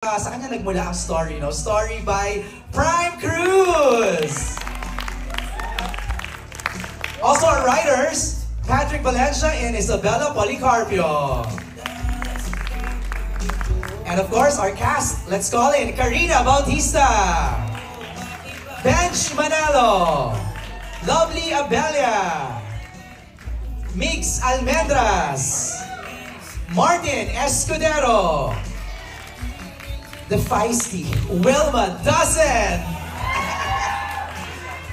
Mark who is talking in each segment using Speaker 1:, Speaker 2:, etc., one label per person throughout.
Speaker 1: Sa kanya nagmula ang story, no? Story by Prime Cruz! Also our writers, Patrick Valencia and Isabella Policarpio. And of course, our cast, let's call in Karina Bautista, Bench Manalo, Lovely Abelia, Mix Almendras, Martin Escudero, the feisty Wilma Dawson,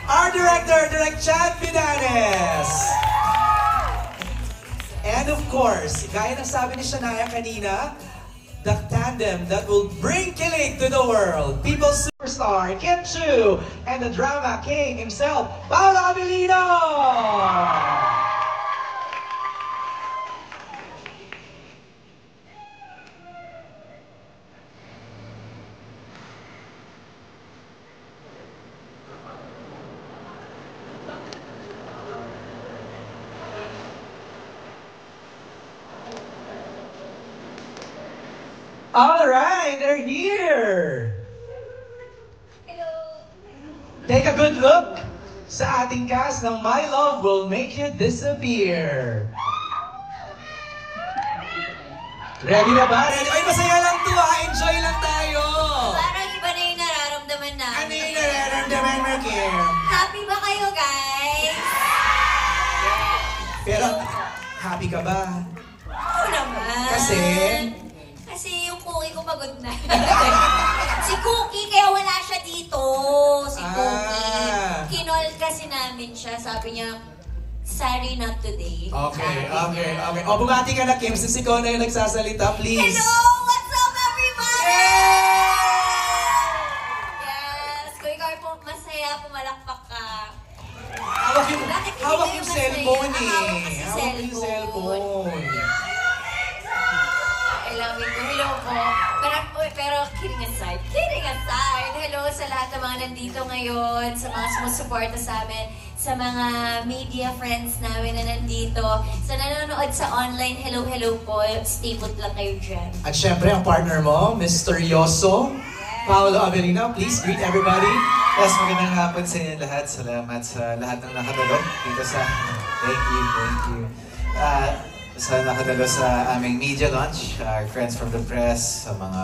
Speaker 1: our director, Direct Chad Pidanes, and of course, gaya ng sabi ni Shania kanina, the tandem that will bring kilig to the world, people's superstar, Kim Chiu, and the drama king himself, Paolo Avellino! All right, they're here.
Speaker 2: Hello.
Speaker 1: Take a good look sa ating cast ng My Love Will Make You Disappear. Ready na ba? Ready? Ay, masaya lang to ha. Enjoy lang tayo.
Speaker 2: Parang iba na yung nararamdaman namin.
Speaker 1: Ano yung nararamdaman mo, Kim?
Speaker 2: Happy ba kayo, guys?
Speaker 1: Pero, happy ka ba?
Speaker 2: Oo naman. Kasi yung Cookie ko pagod na. Si Cookie, kaya wala siya dito. Si Cookie. Kinol kasi namin siya. Sabi niya, sorry, not today.
Speaker 1: Okay. O, bumati ka na, Kim, since ikaw na yung nagsasalita, please.
Speaker 2: Hello! What's up, everybody? Yes! Kuya Carpo, masaya, pumalakpak ka.
Speaker 1: Hawak yung cellphone eh.
Speaker 2: Hawak yung cellphone. I love it. Hello po. Pero kidding aside, hello sa lahat ng mga nandito ngayon, sa mga sumusuporta sa amin, sa mga media friends namin na nandito, sa nanonood sa online, hello po. Stay put lang kayo dyan.
Speaker 1: At syempre, ang partner mo, Misteryoso, Paolo Avellino. Please greet everybody.
Speaker 3: Yes, magandang hapon sa inyo lahat. Salamat sa lahat ng nakadalo dito sa... Thank you. Sa nakadalo sa aming media launch, our friends from the press, sa mga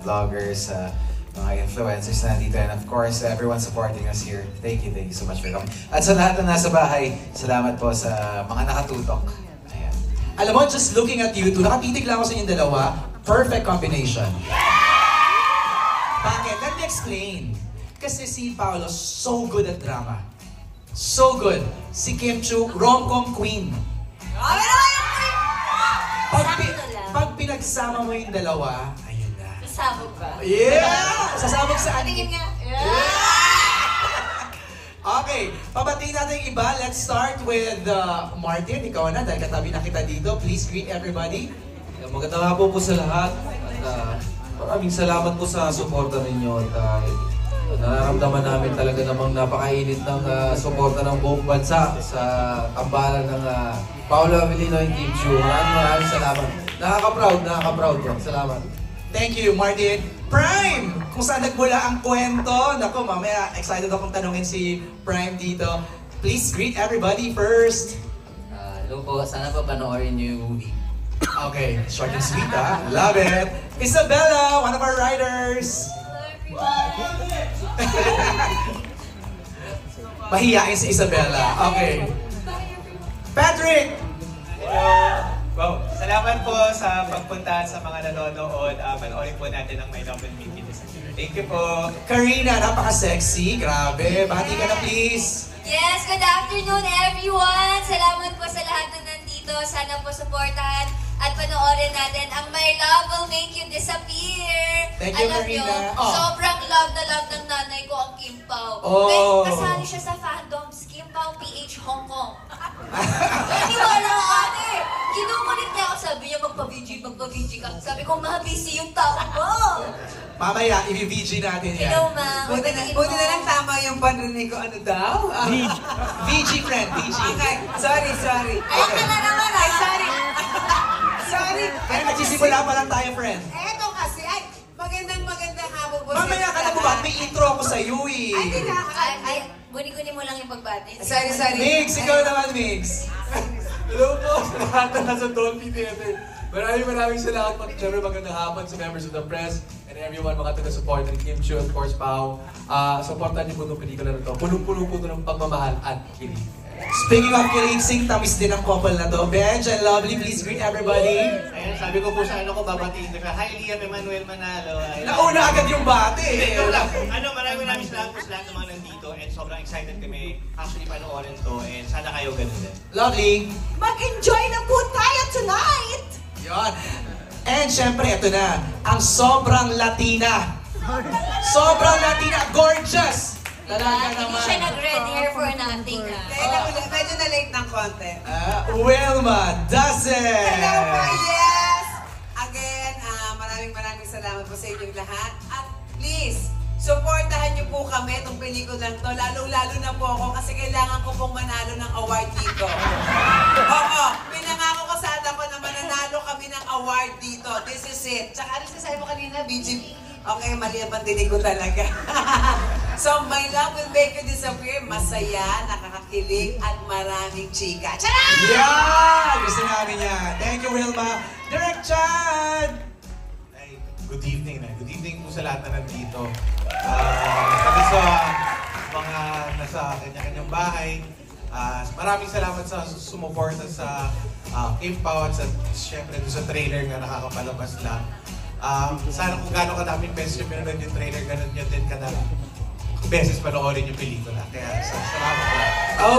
Speaker 3: vloggers, sa mga influencers na nandito, and of course, everyone supporting us here. Thank you so much for coming. At sa lahat na nasa bahay, salamat po sa mga nakatutok. Ayan.
Speaker 1: Alam mo, just looking at you two, nakatitig lang ako sa inyong dalawa, perfect combination. Bakit? Let me explain. Kasi si Paolo, so good at drama. So good. Si Kim Chiu, rom-com queen. Pag pinagsama mo yung dalawa, ayun na.
Speaker 2: Sasabog ba?
Speaker 1: Yeah! Sasabog sa
Speaker 2: Tingin nga.
Speaker 1: Okay, pabatiin natin yung iba. Let's start with Martin. Ikaw na, dahil katabi na kita dito. Please greet everybody.
Speaker 4: Magandang hapon po sa lahat. At maraming salamat po sa suporta ninyo. At nararamdaman namin talaga namang napakainit ng suporta ng buong bansa sa tambalan ng Paolo Avellino and Kim Chiu. Maraming salamat. Nakaka-proud po. Salamat.
Speaker 1: Thank you, Martin. Prime! Kung saan nagmula ang kwento. Naku, mamaya excited akong tanungin si Prime dito. Please greet everybody first.
Speaker 5: Hello po, sana po panoorin niyo yung movie.
Speaker 1: Okay, short and sweet ha. Love it. Isabella, one of our writers. Mahiyain si Isabella. Okay. Patrick!
Speaker 3: Wow, salamat po sa pagpunta sa mga nanonood. Panoorin po natin ang My Love Will Make You Disappear. Thank you po.
Speaker 1: Karina, napaka-sexy. Grabe. Bati ka na please.
Speaker 2: Yes, good afternoon everyone! Salamat po sa lahat na nandito. Sana po supportahan at panoorin natin ang My Love Will Make You Disappear.
Speaker 1: Thank you,
Speaker 2: Alam
Speaker 1: Karina.
Speaker 2: nyo, sobrang love na love ng nanay ko ang Kim Pao.
Speaker 1: Oh.
Speaker 2: Kasali siya sa fandoms, Kim Pao PH Hong Kong. Naniwala ka ate! Kinukulit niya ako, sabi niya magpa-VG ka. Sabi ko, busy yung tao mo.
Speaker 1: Mamaya, i-VG natin yan.
Speaker 2: Hello, ma.
Speaker 6: Buti na lang tama yung panrinig ko. Ano daw?
Speaker 1: VG friend, VG.
Speaker 6: Okay, sorry.
Speaker 2: Ay, ka na naman
Speaker 6: Ay, sorry.
Speaker 1: Kaya nagsisimula pa lang tayo, friend.
Speaker 6: Eto kasi, magandang
Speaker 1: sa'yo eh.
Speaker 6: Ay, hindi na.
Speaker 2: Ay, guni-guni mo lang yung pagbati.
Speaker 6: Sorry.
Speaker 1: Mix, ikaw naman, Mix.
Speaker 4: Hello po sa lahat na nasa Dolphy Theater. Maraming salamat po. Siyempre magandang hapon sa members of the press and everyone, mga taga-support ng Kim Chiu, of course, Pao. Supportan niyo po itong pelikula na ito. Punong-puno po ito ng pagmamahal at kilig.
Speaker 1: Speaking of kilig, tamis din ang couple na to. Benj and Lovely, please greet everybody.
Speaker 7: Ayun, sabi ko po sa ano ko, babatiin ko siya. Hi, Liam Emmanuel Manalo. Ayun.
Speaker 1: Nauna agad yung bate eh.
Speaker 7: Ito lang. Maraming salamat po sa lahat ng mga nandito and sobrang excited kami actually panoorin to and sana kayo ganun din.
Speaker 1: Lovely.
Speaker 6: Mag-enjoy na po tayo tonight!
Speaker 1: Yun. And syempre, ito na, ang sobrang Latina. Sobrang Latina, gorgeous! Talaga
Speaker 2: Hindi
Speaker 1: naman.
Speaker 2: siya nag-red hair for nothing
Speaker 6: Medyo na late ng konti.
Speaker 1: Wilma Dazen!
Speaker 6: Hello po, yes! Again, maraming salamat po sa inyong lahat. At please, supportahan niyo po kami itong pelikulang to. Lalo-lalo na po ako kasi kailangan ko pong manalo ng award dito. Oo, pinangako ko sa anak ko na mananalo kami ng award dito. This is it. Tsaka ano sasabi mo kanina, BGB? Okay, mali ang pandinig ko talaga. So, My Love Will Make You Disappear, masaya, nakakakilig, at maraming chika. Charot!
Speaker 1: Yeah! Gusto namin yan. Thank you, Wilma. Direct Chad!
Speaker 7: Ay, good evening na. Good evening po sa lahat na nandito. Kami sa mga nasa kanya-kanyang bahay. Maraming salamat sa sumuporta sa Kim Pao at syempre doon sa trailer nga nakakapalabas lang. Sana kung gano'ng kadaming beses yung pinanood yung trailer, gano'n nyo din kadaming beses panoorin yung pelikula. Kaya salamat po.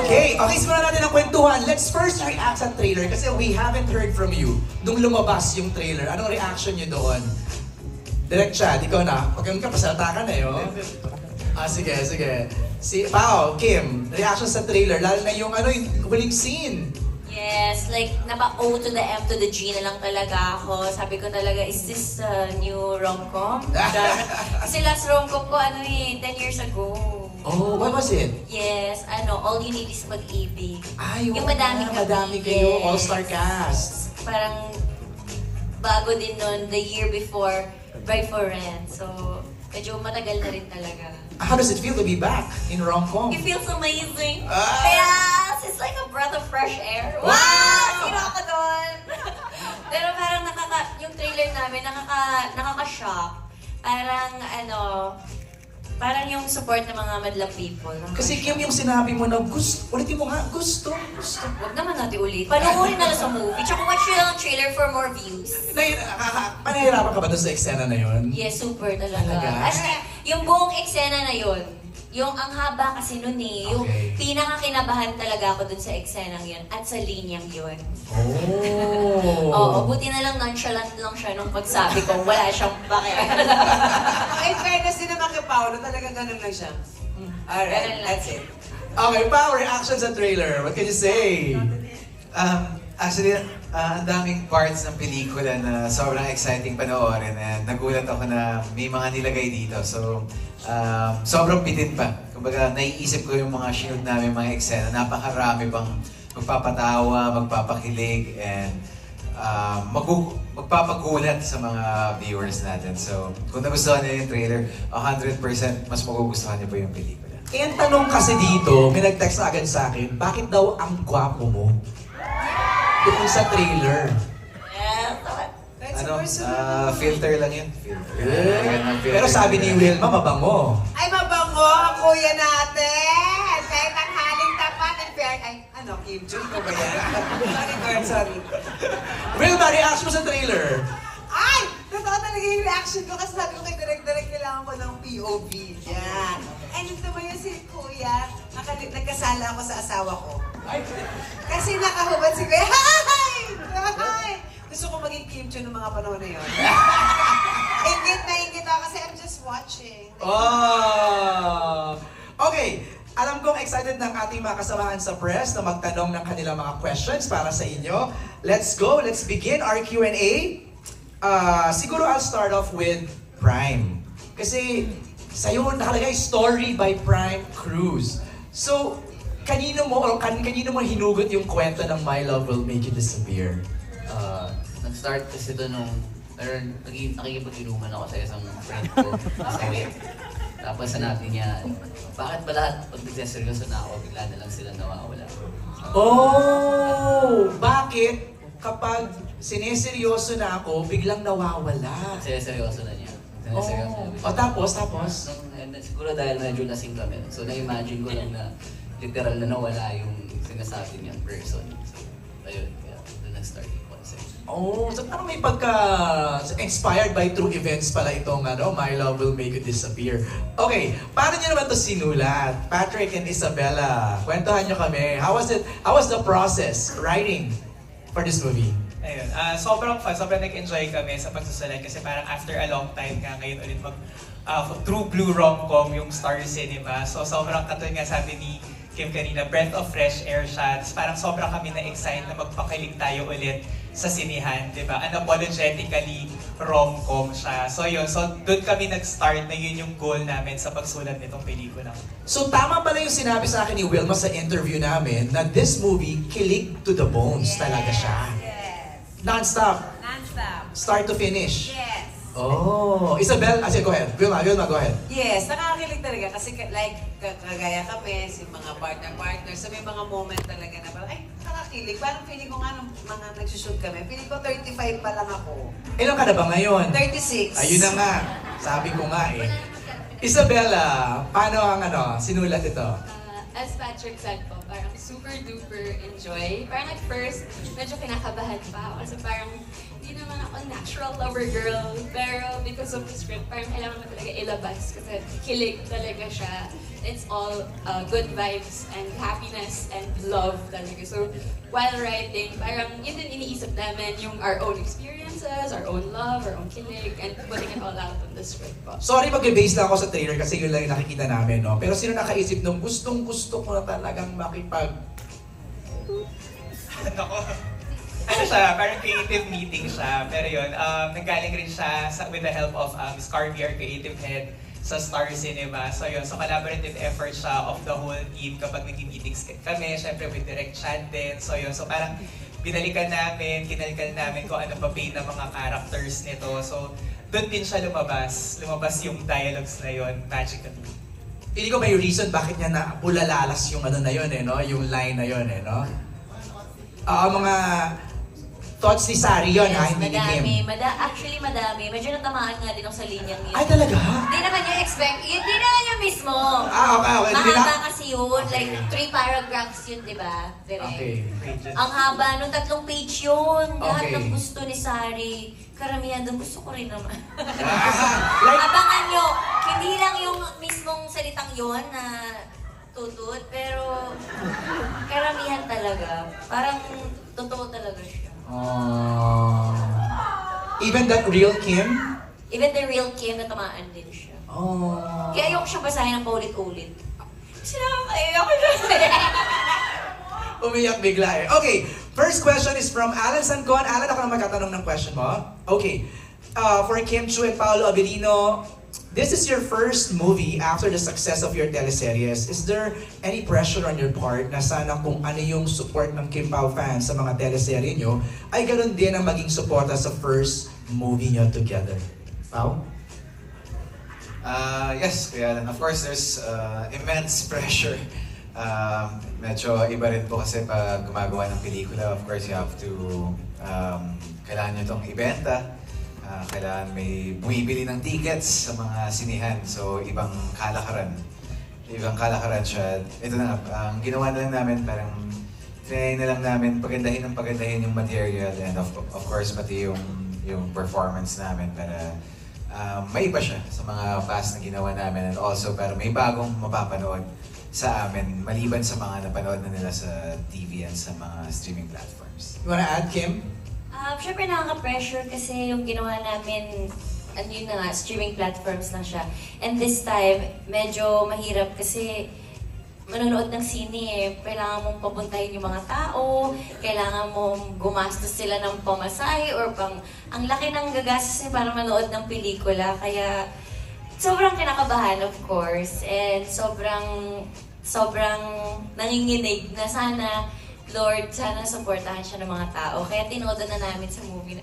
Speaker 1: Okay, simulan natin ang kwentuhan. Let's first react sa trailer kasi we haven't heard from you nung lumabas yung trailer. Anong reaction nyo doon? Direct Chad, ikaw na. Pag ka, pasalata ka na yun. Sige. Si Pao, Kim, reaction sa trailer, lalo na yung yung huling scene.
Speaker 2: Yes, like napa-O to the M to the G na lang talaga ako. Sabi ko talaga, is this a new rom-com? Kasi last rom-com ko, 10 years ago.
Speaker 1: Oh, what was it?
Speaker 2: Yes, All You Need Is Pag-ibig.
Speaker 1: Ay,
Speaker 2: yung madami kami.
Speaker 1: Madami kayo,
Speaker 2: yes.
Speaker 1: all-star cast.
Speaker 2: Parang bago din nun, the year before, Bride for Rent. So, medyo matagal na rin talaga.
Speaker 1: How does it feel to be back in rom-com?
Speaker 2: It feels amazing.
Speaker 1: Ah!
Speaker 2: Yes! It's like a breath of fresh air. Wow! Sino ako doon? Pero parang yung trailer namin, nakaka-shock. Parang yung support ng mga madlang people.
Speaker 1: Kasi Kim, yung sinabi mo na ulitin mo nga, gusto.
Speaker 2: Huwag naman natin ulit. Panoorin na lang sa movie. Tsaka watch yung trailer for more views.
Speaker 1: Panahirapan ka ba doon sa eksena na yun?
Speaker 2: Yes, super talaga.
Speaker 1: Talaga?
Speaker 2: As yung buong eksena na yun, yung ang haba kasi nun yung
Speaker 1: Okay.
Speaker 2: pinakakinabahan talaga ako dun sa eksenang yun at sa linyang yun.
Speaker 1: Oh.
Speaker 2: Oo, buti na lang nonchalant lang siya nung pagsabi ko, wala siyang pakialam.
Speaker 6: In fairness din naman kay Paolo, talagang ganun lang siya. Alright,
Speaker 2: Ganun lang.
Speaker 6: that's it.
Speaker 1: Okay, Pao, reaction sa trailer. What can you say?
Speaker 3: Actually, ang daming parts ng pelikula na sobrang exciting panoorin and nagulat ako na may mga nilagay dito. So, sobrang bitin pa. Kumbaga, naiisip ko yung mga shoot namin, mga eksena. Napakarami pang magpapatawa, magpapakilig, and magpapagulat sa mga viewers natin. So, kung nagustuhan niyo yung trailer, 100% mas magugustuhan niyo po yung pelikula.
Speaker 1: Eh, ang tanong kasi dito, may nag-text agad sa akin, bakit daw ang gwapo mo? Doon sa trailer.
Speaker 6: That's
Speaker 3: Ano,
Speaker 6: personal.
Speaker 3: filter lang yun. Filter.
Speaker 1: Pero sabi ni Wilma, mabango.
Speaker 6: Ay, mabango ang kuya natin! Kahit ang haling tapat and fair. Ay, Kim Jun ko ba yan? Sorry, girl, sorry.
Speaker 1: Wilma, reaction mo sa trailer.
Speaker 6: Ay! Totoo talaga yung reaction ko kasi sabi ko kay direct kailangan ko ng POV. Yan. And ito ba yun si kuya? Nagkasala ako sa asawa ko. Kasi nakahubad si kuya. Hi! Hi! Gusto ko maging Kim Jun ng mga panahon na yun. Ingit ako kasi I'm just watching.
Speaker 1: Oh! Okay, alam kong excited ng ating mga kasamahan sa press na magtanong ng kanilang mga questions para sa inyo. Let's go, let's begin our Q&A. Siguro I'll start off with Prime. Kasi sa'yo nakalagay story by Prime Cruz. So, kanino mo hinugot yung kwento ng My Love Will Make You Disappear?
Speaker 5: Nag-start kasi ito nung nakikipag-inuman ako sa isang friend ko. Tapos hanapin niya, bakit ba lahat pag nagseseryoso na ako, bigla na lang sila nawawala.
Speaker 1: Oh! Bakit kapag sineseryoso na ako, biglang nawawala?
Speaker 5: Seryoso na niya. Seryoso na.
Speaker 1: O tapos?
Speaker 5: Siguro dahil medyo lasing kami. So na-imagine ko lang na literal na nawala yung sinasabi niyang person. So ayun, doon nag-start yung concept.
Speaker 1: Oh, so parang may pagka-inspired by true events pala itong My Love Will Make You Disappear. Okay, paano niyo naman ito sinulat? Patrick and Isabella, kwentuhan niyo kami. How was the process writing for this movie?
Speaker 8: Ayun, sobrang fun, sobrang nag-enjoy kami sa pagsusulat kasi parang after a long time nga ngayon ulit true blue rom-com yung Star Cinema. So sobrang katulad nga sabi ni Kim kanina, breath of fresh air siya. Tapos parang sobrang kami na-excite na magpakilig tayo ulit sa sinihan, di ba? Unapologetically rom-com siya. So yun, so doon kami nag-start na yun yung goal namin sa pagsulat nitong pelikula.
Speaker 1: So tama pala yung sinabi sa akin ni Wilma sa interview namin na this movie, kilig to the bones talaga siya.
Speaker 6: Yes.
Speaker 1: Non-stop.
Speaker 6: Non-stop.
Speaker 1: Start to finish.
Speaker 6: Yes.
Speaker 1: Oh, Isabel, go ahead. Wilma, go ahead.
Speaker 6: Yes, nakakakilig talaga kasi like kagaya kami, si mga partner, so may mga moment talaga na parang, ay, nakakakilig. Parang feeling ko nga nung mga nagsushoot kami, feeling ko 35 pa lang ako.
Speaker 1: Ilan ka na ba ngayon?
Speaker 6: 36.
Speaker 1: Ayun na nga. Sabi ko nga eh. Isabella, paano ang sinulat ito?
Speaker 9: As Patrick said po, parang super duper enjoy. Parang at first, medyo kinakabahan pa ako kasi parang hindi naman ako natural lover girl. Pero because of the script, parang kailangan mo talaga ilabas kasi kilig talaga siya. It's all good vibes and happiness and love talaga. So while writing, parang yun din iniisip namin yung our own experiences, our own love, our own kilig, and putting it all out on the script po.
Speaker 1: Sorry, mag-base lang ako sa trailer kasi yun lang yung nakikita namin, no? Pero sino nakaisip nung gustong-gusto ko na talagang makipag...
Speaker 8: Ano siya, parang creative meeting siya. Pero yun, nanggaling rin siya with the help of Ms. Carby, our creative head sa Star Cinema. So yun, so collaborative effort siya of the whole team kapag nag-meetings kami. Syempre with Direct Chad din. So yun, so parang binalikan namin, kinalikan namin kung ano pa pain ng mga characters nito. So doon din siya lumabas. Lumabas yung dialogues na yun, magically.
Speaker 1: Hindi ko may reason bakit niya na ulalalas yung na yun no? Yung line na yun no? Mga thoughts ni Sari yun,
Speaker 2: yes,
Speaker 1: hindi ni Kim.
Speaker 2: Actually, madami. Medyo natamaan nga din ako sa linyang yun.
Speaker 1: Ay, talaga?
Speaker 2: Hindi naman yung hindi naman yung mismo.
Speaker 1: Okay.
Speaker 2: Mahaba kasi yun. Like, 3 paragraphs yun, di ba?
Speaker 1: Okay.
Speaker 2: Ang haba, nung 3 page yun. Lahat
Speaker 1: Okay.
Speaker 2: ng gusto ni Sari. Karamihan doon gusto ko rin naman.
Speaker 1: Like,
Speaker 2: Abangan nyo, hindi lang yung mismong salitang yun na tutut, pero karamihan talaga. Parang totoo talaga siya.
Speaker 1: even that real Kim?
Speaker 2: Even the real Kim, natamaan din siya. Kaya ayoko siya basahin ng paulit-ulit. Kasi ayoko siya.
Speaker 1: Umiyak bigla eh. Okay, first question is from Alan Sancon. Alan, ako na magtatanong ng question mo. Okay, for Kim Chiu and Paolo Abilino, this is your first movie after the success of your teleseries. Is there any pressure on your part na sana kung ano yung support ng Kim Pao fans sa mga teleserye nyo, ay ganoon din ang maging suporta sa first movie nyo together? Pao?
Speaker 3: Yes, Kuya Alan. Of course, there's immense pressure. Medyo iba rin po kasi pag gumagawa ng pelikula, of course, you have to, kailangan nyo itong ibenta. Kailangan may bumibili ng tickets sa mga sinihan. So, ibang kalakaran. Ibang kalakaran siya. Ito na, ang ginawa na lang namin, parang trinay na lang namin pagandahin yung material and of course, pati yung performance namin para may iba siya sa mga past na ginawa namin and also para may bagong mapapanood sa amin maliban sa mga napanood na nila sa TV and sa mga streaming platforms.
Speaker 1: You wanna add, Kim?
Speaker 2: Siyempre nakaka-pressure kasi yung ginawa namin, yun na nga, streaming platforms lang siya. And this time, medyo mahirap kasi manonood ng sine eh. Kailangan mong papuntahin yung mga tao, kailangan mong gumastos sila ng pamasahe or ang laki ng gagastos niya para manood ng pelikula. Kaya sobrang kinakabahan, of course, and sobrang nanginginig na sana Lord, sana supportahan siya ng mga tao. Kaya tinodo na namin sa movie na,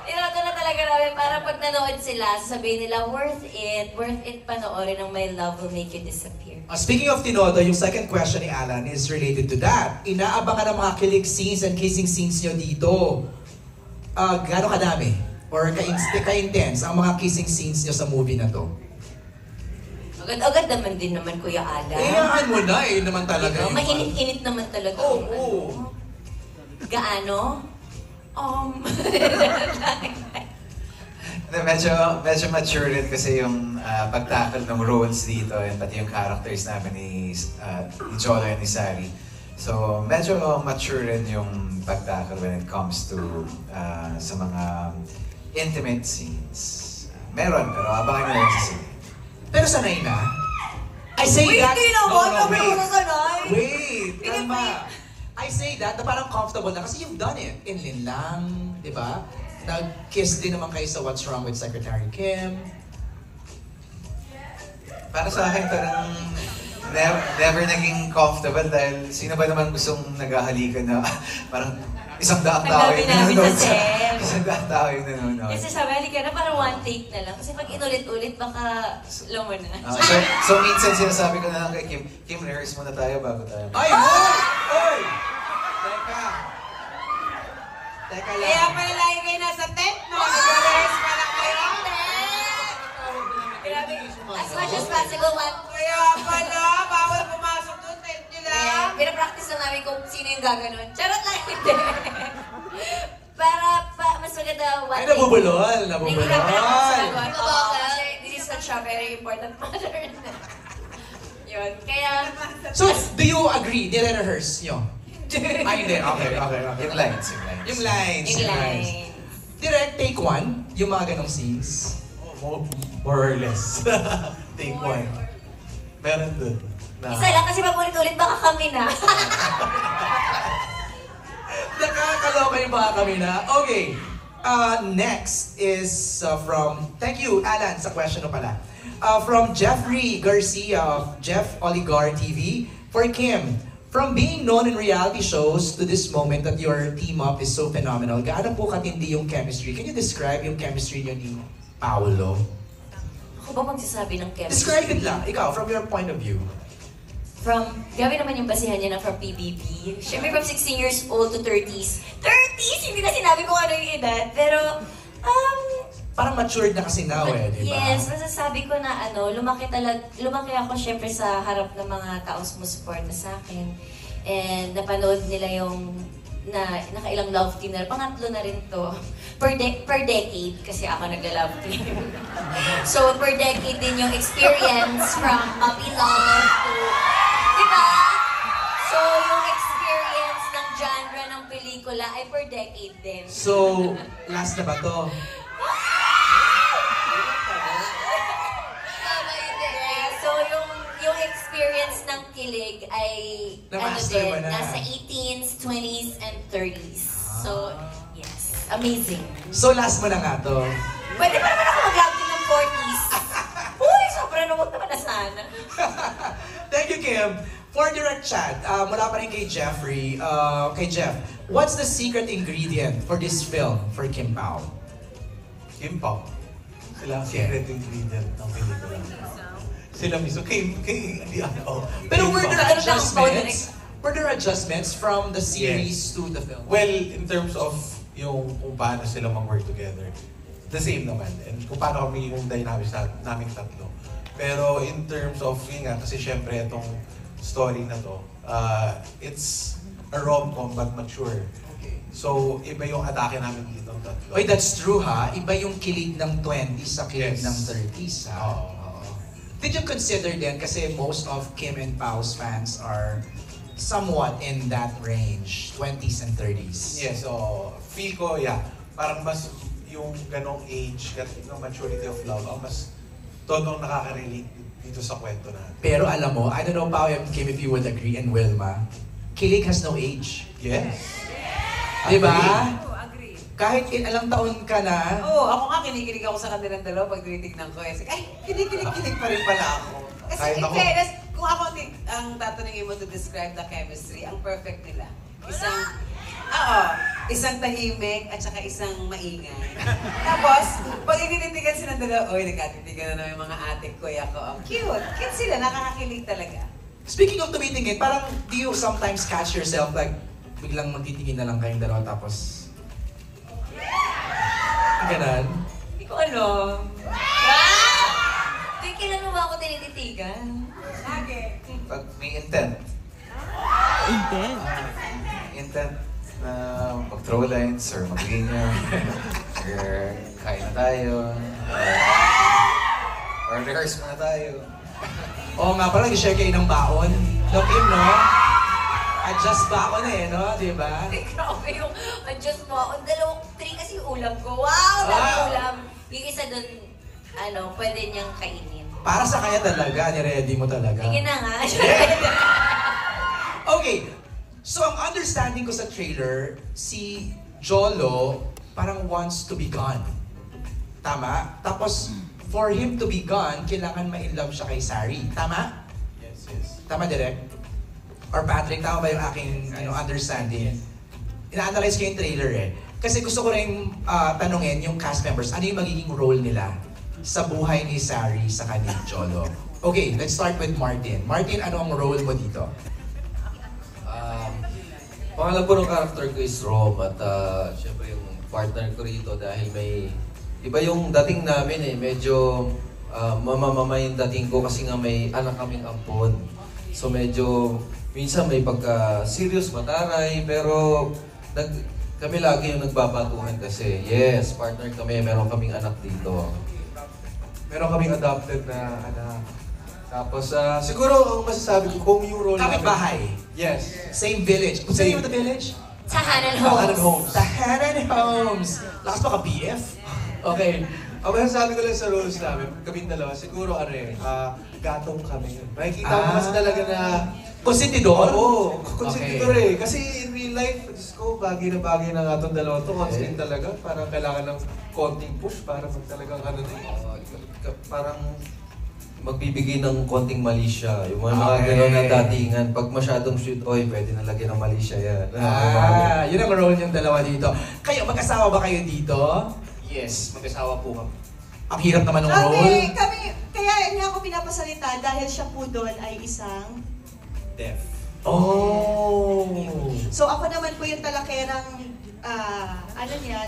Speaker 2: tinodo na talaga namin para pag nanood sila, sasabihin nila, worth it panoorin ng My Love Will Make You Disappear.
Speaker 1: Speaking of tinodo, yung second question ni Alan is related to that. Inaabangan ng mga kilig scenes and kissing scenes nyo dito. Gaano kadami? Or ka-intense ang mga kissing scenes nyo sa movie na to?
Speaker 2: Agad-agad naman din naman, Kuya Alan.
Speaker 1: Iyahan mo na naman talaga.
Speaker 2: Mainit-init naman talaga.
Speaker 1: Oo.
Speaker 2: Gaano?
Speaker 3: Medyo mature rin kasi yung pag-tackle ng roles dito and pati yung characters namin ni Jolo and ni Sari. So medyo mature rin yung pag-tackle when it comes to sa mga intimate scenes. Meron, pero abangan nyo lang sa scene.
Speaker 1: Pero sanay na. I say that...
Speaker 2: Hindi naman, sabi ko sa sanay.
Speaker 1: Wait, kalma. I say that na parang comfortable na kasi you've done it. In Linlang, di ba? Nag-kiss din naman kayo sa What's Wrong with Secretary Kim.
Speaker 3: Para sa akin, parang never naging comfortable dahil sino ba naman gustong naghahalikan na parang 100 tao yung nanonood sa... 100 tao yung nanonood.
Speaker 2: Kasi sabi, halika na parang one take na lang. Kasi pag inulit-ulit, baka slow mo na.
Speaker 3: So minsan sinasabi ko na lang kay Kim, rehearse muna tayo bago tayo.
Speaker 1: Ay! Oy! Teka lang.
Speaker 6: Kaya pala lagi kayo nasa tent, no? Nag-rehearse pa lang kayo.
Speaker 2: As much as possible,
Speaker 6: Kaya pala, bawal pumasok doon, tent nyo lang.
Speaker 2: pinapractice lang namin kung sino yung gaganon. Charot lang, hindi. Para mas maganda one
Speaker 1: Ay, nabubulol.
Speaker 2: This is such a very important matter. Yun, kaya...
Speaker 1: So, do you agree? Nire-rehearse nyo? Ay, hindi. Okay.
Speaker 3: Yung lines.
Speaker 1: Yung lines. Direct take one, yung mga ganong scenes.
Speaker 7: More or less. Take one. Meron dun.
Speaker 2: Isa lang kasi pag ulit-ulit baka kami na.
Speaker 1: Nakakaloka yung baka kami na. Okay. Next is from... Thank you, Alan, sa question mo pala. From Jeffrey Garcia of Jeff Oligar TV. For Kim, from being known in reality shows to this moment that your team up is so phenomenal, gaano po katindi yung chemistry? Can you describe yung chemistry niyo ni Paolo?
Speaker 2: Ako ba magsasabi ng chemistry?
Speaker 1: Describe it lang, ikaw, from your point of view.
Speaker 2: Grabe naman yung basihan niya na from PBB. Siyempre from 16 years old to 30s. 30s! Hindi na sinabi ko ano yung edad. Pero,
Speaker 1: parang matured na kasi now di ba?
Speaker 2: Yes, masasabi ko na lumaki ako syempre sa harap ng mga taong sumusuporta sa akin. And napanood nila yung nakailang love team na, pangatlo na rin to. Per decade, kasi ako nagla-love team. So, per decade din yung experience from puppy love to, di ba? So, yung experience ng genre ng pelikula ay per decade din.
Speaker 1: So, last na ba to?
Speaker 2: So, yung experience ng kilig ay nasa 18s, 20s, and 30s. So, yes. Amazing.
Speaker 1: So, last mo na nga to.
Speaker 2: Pwede pa naman ako mag-love team ng 40s. Uy, sobrang nawag naman na sana.
Speaker 1: Thank you, Kim. For direct chat, mula pa rin kay Jeffrey. Kay Jeff, what's the secret ingredient for this film for Kim Pao?
Speaker 7: Kim Pao. Sila ang secret ingredient ng pelikula. Sila mismo.
Speaker 1: Pero were there adjustments from the series to the film?
Speaker 7: Well, in terms of yung kung paano sila mag-work together, the same naman. And kung paano kami yung dynamics namin tatlo. Pero in terms of, yun nga, kasi syempre itong story na to, it's a rom-com but mature. So, iba yung atake namin dito ng tatlo.
Speaker 1: Oy, that's true ha? Iba yung kilig ng 20s sa kilig ng 30s ha? Did you consider din, kasi most of Kim and Pao's fans are somewhat in that range, 20s and 30s?
Speaker 7: Yes, so feel ko, parang mas yung ganong age, ganong maturity of love, ang mas todong nakaka-relate dito sa kwento natin.
Speaker 1: Pero alam mo, I don't know, Pao and Kim, if you would agree, and Wilma, kilig has no age.
Speaker 7: Yes.
Speaker 1: Diba?
Speaker 6: Agree.
Speaker 1: Kahit ilang taon ka na.
Speaker 6: Ako nga, kinikilig ako sa kanilang dalawa pag tinitignan ko. Ay, kinikilig pa rin pala ako. Kasi
Speaker 7: Kahit
Speaker 6: in
Speaker 7: ako.
Speaker 6: fairness, kung ako ang tatanungin mo to describe the chemistry, ang perfect nila. Isang tahimik at saka isang maingay. Tapos, pag itinitigan sila dalawa, oy, nagkatitigan na naman yung mga ate kuya ko. Ang cute. Cute sila, nakakakilig talaga.
Speaker 1: Speaking of tumitingin, parang do you sometimes catch yourself like biglang magtitingin na lang kayong dalawa tapos... Ganon?
Speaker 2: Hindi ko alam. Kailan mo ba ako tinititigan?
Speaker 6: Lagi.
Speaker 3: Pag may intent. Intent na mag-throw lines or mag-ganyan. Or kain na tayo. Or rehearse muna tayo.
Speaker 1: Oo nga pala, i-share kayo ng baon. Look in, no? Adjust baon eh, no? Diba?
Speaker 2: Grabe yung adjust mo. Ang 3 kasi yung ulam ko. Wow! Dami ulam. Yung isa dun, pwede niyang kainin.
Speaker 1: Para sa kanya talaga, ni-ready mo talaga.
Speaker 2: Sige na nga.
Speaker 1: Okay, so ang understanding ko sa trailer, si Jolo parang wants to be gone. Tama? Tapos, for him to be gone, kailangan ma-inlove siya kay Sari. Tama?
Speaker 7: Yes.
Speaker 1: Tama, Direk? Or Patrick, tama ba yung aking understanding? Ina-analyze ko yung trailer eh. Kasi gusto ko rin tanungin yung cast members, ano yung magiging role nila sa buhay ni Sari sa ni Jolo? Okay, let's start with Martin. Martin, ano ang role mo dito?
Speaker 4: Pangalan ko ng character ko is Rom at syempre yung partner ko rito dahil may iba yung dating namin eh. Medyo mamamama yung dating ko kasi nga may anak kaming ampon. So medyo minsan may pagka-serious mataray pero kami lagi yung nagbabatuhan kasi yes, partner kami, meron kaming anak dito. Meron kaming adopted na anak. Tapos siguro ang masasabi ko kung yung role namin...
Speaker 1: Kapit-bahay.
Speaker 4: Yes.
Speaker 1: Same village. What's the name of the village?
Speaker 2: Tahanan Homes.
Speaker 1: Tahanan Homes. Lakas pa ka BF?
Speaker 4: Okay. Ang masasabi ko lang sa roles namin, kami dalawa, siguro gatong kami. Makikita mo kasi talaga na...
Speaker 1: Konsentidor?
Speaker 4: Oo, konsentidor eh. Kasi in real life, Diyos ko, bagay na nga itong dalawa to. Consent talaga. Parang kailangan ng konting push para talagang parang magbibigay ng konting mali siya. Yung mga gano'n na datingan. Pag masyadong sweet, pwede na lagyan ng mali siya yan.
Speaker 1: Yun ang role niyong dalawa dito. Kayo, mag-asawa ba kayo dito?
Speaker 8: Yes, mag-asawa po kami.
Speaker 1: Ang hirap naman ng role.
Speaker 10: Kaya niya ako pinapasalita dahil siya po doon ay isang...
Speaker 8: Deaf.
Speaker 1: Oh!
Speaker 10: So ako naman po yung talakerang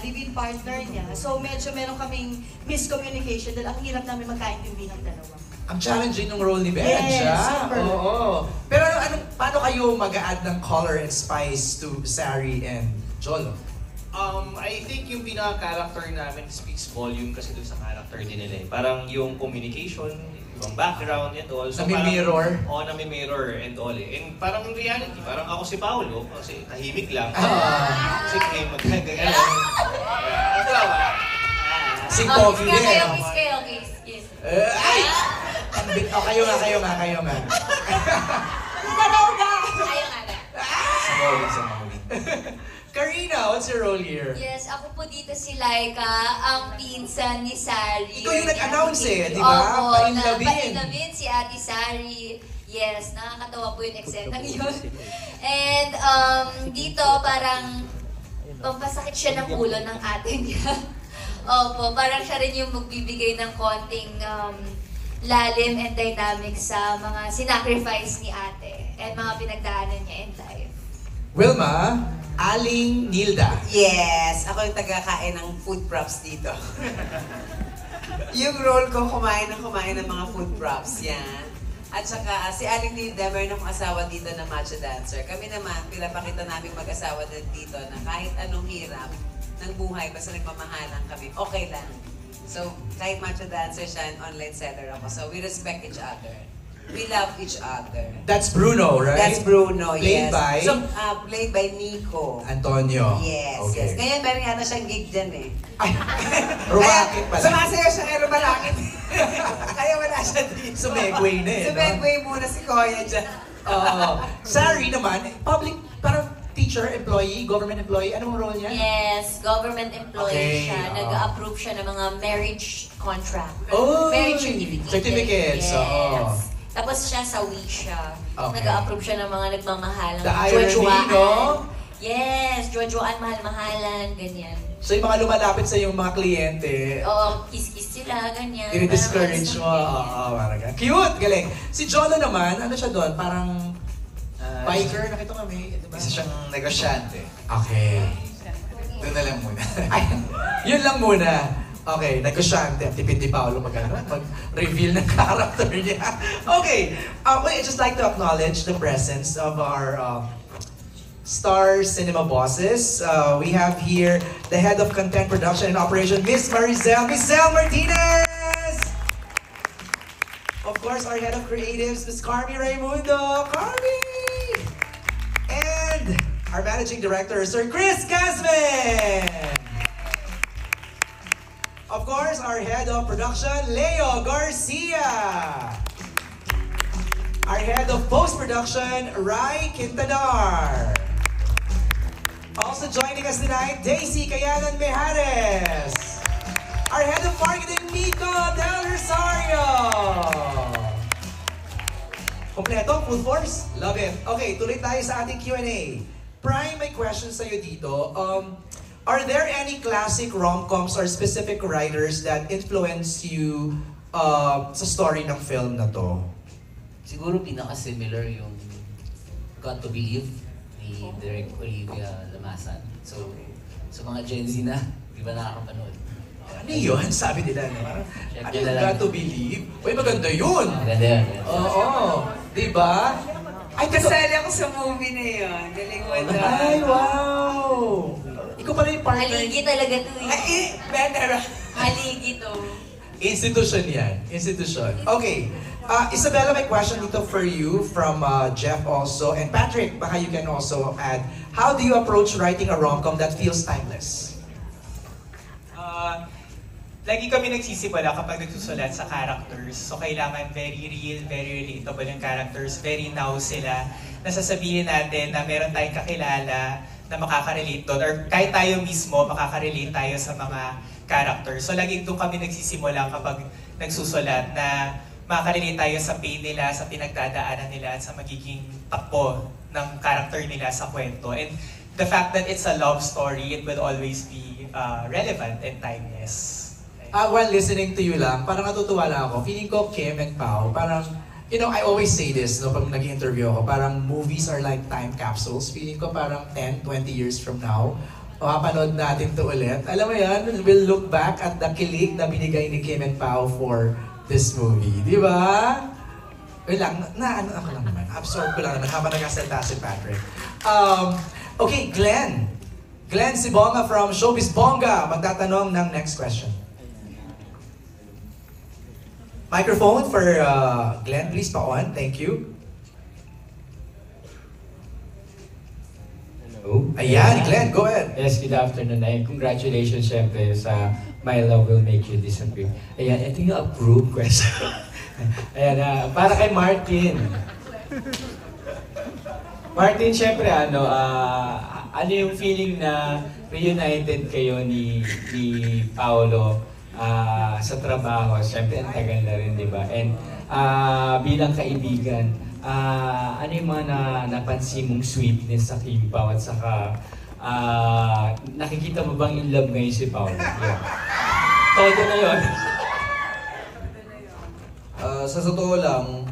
Speaker 10: live-in partner niya. So medyo meron kaming miscommunication dahil ang hirap namin magkaintindihan dalawa.
Speaker 1: Ang challenging ng role ni Benja.
Speaker 10: Yes, super.
Speaker 1: Oo. Pero paano kayo mag-a-add ng color and spice to Sari and Jolo?
Speaker 8: I think yung pinaka-character namin speaks volume kasi dun sa character din nila eh. Parang yung communication, yung background and all. So
Speaker 1: nami-mirror?
Speaker 8: Oo, nami-mirror and all eh. And parang in reality, parang ako si Paolo, kasi tahimik lang. Kasi kayo mag-gagano.
Speaker 1: Si Coffee din.
Speaker 2: Kiss kayo.
Speaker 1: Ay! Kayo nga.
Speaker 2: Ayaw nga na.
Speaker 1: Karina, what's your role here?
Speaker 2: Yes, ako po dito si Laika, ang pinsan ni Sari.
Speaker 1: Ikaw yung nag-announce di ba?
Speaker 2: Opo,
Speaker 1: Painlabin
Speaker 2: si Ate Sari. Yes, nakakatawa po yung eksena yun. And dito parang pampasakit siya ng ulo ng ate niya. Opo, parang siya rin yung magbibigay ng konting lalim and dynamic sa mga sinacrifice ni ate and mga pinagdaanan niya in life.
Speaker 1: Wilma, Aling Nilda.
Speaker 6: Yes, ako yung taga-kain ng food props dito. Yung role ko, kumain ng mga food props, yan. At saka, si Aling Nilda, meron akong asawa dito na macho dancer. Kami naman, pinapakita namin mag-asawa din dito na kahit anong hirap ng buhay, basta nagmamahalan kami, okay lang. So, kahit macho dancer siya, online seller ako. So, we respect each other. We love each other.
Speaker 1: That's Bruno, right?
Speaker 6: That's Bruno,
Speaker 1: Played
Speaker 6: yes.
Speaker 1: by?
Speaker 6: So, played by Nico.
Speaker 1: Antonio.
Speaker 6: Yes,
Speaker 1: Okay.
Speaker 6: yes. Ngayon, meron yata siyang gig dyan eh.
Speaker 1: Ay, rumakit pala.
Speaker 6: Sumasayaw siya kay Rumalakit. Kaya wala siya dito.
Speaker 1: Sumegway na eh, no?
Speaker 6: Sumegway muna si Koya dyan.
Speaker 1: Sari naman, public, parang teacher, employee, government employee. Anong role niya?
Speaker 2: Yes, government employee
Speaker 1: Okay,
Speaker 2: siya. Nag-approve siya ng mga marriage contract.
Speaker 1: Oh,
Speaker 2: Marriage certificate.
Speaker 1: certificates,
Speaker 2: Yes.
Speaker 1: oo.
Speaker 2: Tapos siya sawi siya.
Speaker 1: Okay.
Speaker 2: Nag-a-approve siya ng mga nagmamahalang
Speaker 1: The irony, no?
Speaker 2: Yes, jojoan, mahal-mahalan, ganyan.
Speaker 1: So yung mga lumalapit sa yung mga kliyente,
Speaker 2: Oo, kiss-kiss sila, ganyan.
Speaker 1: i-discourage mo.
Speaker 2: Parang
Speaker 1: Oo, parang ganun. Cute! Galing. Si Jolo naman, ano siya doon? Parang biker, nakita kami. Diba?
Speaker 3: Isa siyang negosyante.
Speaker 1: Okay.
Speaker 3: Doon na lang muna.
Speaker 1: Ay, yun lang muna. Okay, negosyante. Tipid ni Paolo mag-reveal ng character niya. Okay, I'd just like to acknowledge the presence of our Star Cinema bosses. We have here the head of content production and operation, Miss Maricel Martinez. Of course, our head of creatives, Miss Carmi Raimundo. Carmi! And our managing director, Sir Chris Casman. Of course, our head of production, Leo Garcia. Our head of post-production, Rai Quintanar. Also joining us tonight, Daisy Cayanan Mejares. Our head of marketing, Miko Del Rosario. Kompleto, full force? Love it. Okay, tuloy tayo sa ating Q&A. Prime, may question sa'yo dito. Are there any classic rom-coms or specific writers that influence you sa story ng film na to?
Speaker 5: Siguro pinaka-similar yung Got to Believe ni Direk Olivia Lamasan. So, sa mga Gen Z na, di ba nakakapanood?
Speaker 1: Ano yun? Sabi nila, no? Ano yung
Speaker 5: na lang.
Speaker 1: Got to Believe? Uy, maganda yun!
Speaker 5: Maganda yan.
Speaker 1: Oo. Di ba? Ay,
Speaker 6: Kasali ako sa movie na yun. Galing mo doon.
Speaker 1: Ay, wow! Ikaw pala yung partner.
Speaker 2: Haligi talaga to eh.
Speaker 6: Ay, better.
Speaker 2: Haligi to.
Speaker 1: Institution yan. Institution. Okay. Isabella, may question dito for you from Jeff also. And Patrick, baka you can also add. How do you approach writing a rom-com that feels timeless?
Speaker 8: Lagi kami nagsisimula kapag nagsusulat sa characters. So kailangan very real, very relatable yung characters. Very now sila. Nasasabihin natin na meron tayong kakilala na makaka-relate doon. Or kahit tayo mismo, makaka-relate tayo sa mga characters. So lagi doon kami nagsisimula kapag nagsusulat na makaka-relate tayo sa pain nila, sa pinagdadaanan nila, at sa magiging takbo ng character nila sa kwento. And the fact that it's a love story, it will always be relevant and timeless.
Speaker 1: While listening to you lang, parang natutuwa lang ako. Feeling ko, Kim and Pao, parang, you know, I always say this, no, pag nag-interview ako, parang movies are like time capsules. Feeling ko parang 10, 20 years from now, mapapanood natin to ulit. Alam mo yan, we'll look back at the kilig na binigay ni Kim and Pao for this movie. Di ba? Wait lang, ano ako lang naman. Absorb ko lang naman habang nagkasalita si Patrick. Okay, Glenn. Glenn Sibonga from Showbiz Bonga, magtatanong ng next question. Microphone for Glenn, please pa-on. Thank you.
Speaker 11: Hello.
Speaker 1: Ayan, Glenn, go ahead.
Speaker 11: Yes, good afternoon. And congratulations syempre sa My Love Will Make You Disappear. Ayan, ito yung approved question. Ayan, para kay Martin. Martin, syempre ano yung feeling na reunited kayo ni Paolo sa trabaho? Syempre, ang tagal na rin, di ba? And bilang kaibigan, ano yung mga napansin mong sweetness sa Kim Pao at saka nakikita mo bang in love ngayon si Paolo? Yeah. Todo na yun.
Speaker 4: Sa totoo lang,